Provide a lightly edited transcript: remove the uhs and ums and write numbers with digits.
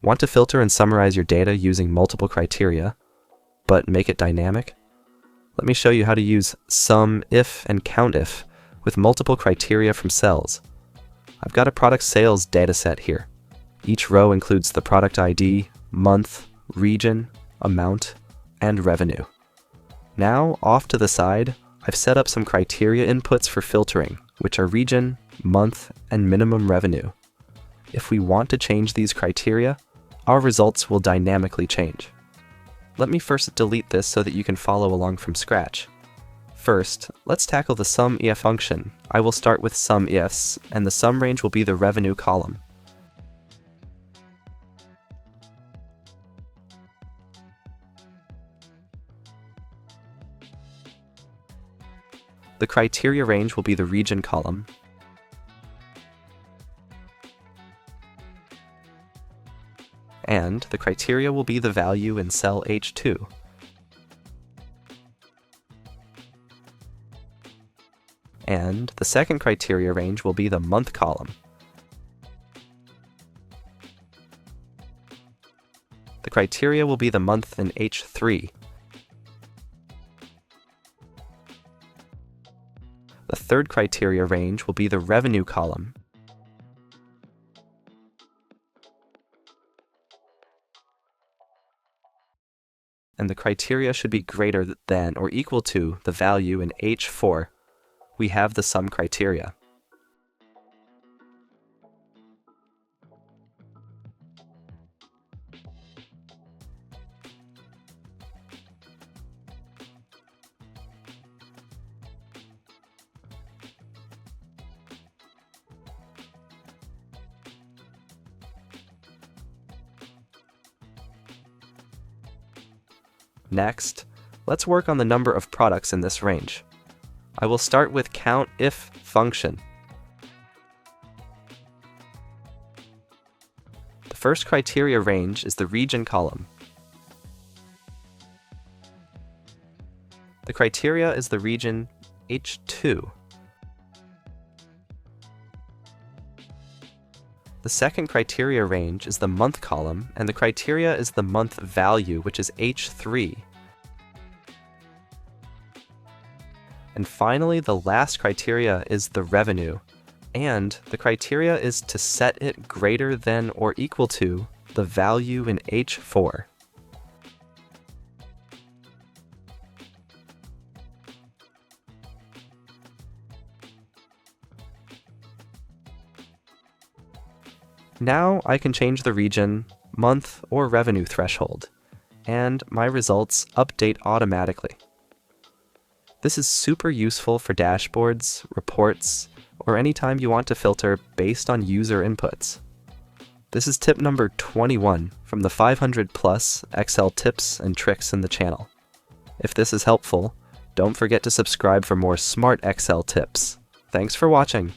Want to filter and summarize your data using multiple criteria, but make it dynamic? Let me show you how to use SUMIFS and COUNTIFs with multiple criteria from cells. I've got a product sales dataset here. Each row includes the product ID, month, region, amount, and revenue. Now, off to the side, I've set up some criteria inputs for filtering, which are region, month, and minimum revenue. If we want to change these criteria, our results will dynamically change. Let me first delete this so that you can follow along from scratch. First, let's tackle the SUMIFS function. I will start with SUMIFS, and the sum range will be the revenue column. The criteria range will be the region column. And the criteria will be the value in cell H2. And the second criteria range will be the month column. The criteria will be the month in H3. The third criteria range will be the revenue column. And the criteria should be greater than or equal to the value in H4. We have the sum criteria. Next, let's work on the number of products in this range. I will start with COUNTIFS function. The first criteria range is the region column. The criteria is the region H2. The second criteria range is the month column, and the criteria is the month value, which is H3. And finally, the last criteria is the revenue, and the criteria is to set it greater than or equal to the value in H4. Now I can change the region, month, or revenue threshold, and my results update automatically. This is super useful for dashboards, reports, or anytime you want to filter based on user inputs. This is tip number 21 from the 500+ Excel tips and tricks in the channel. If this is helpful, don't forget to subscribe for more smart Excel tips. Thanks for watching.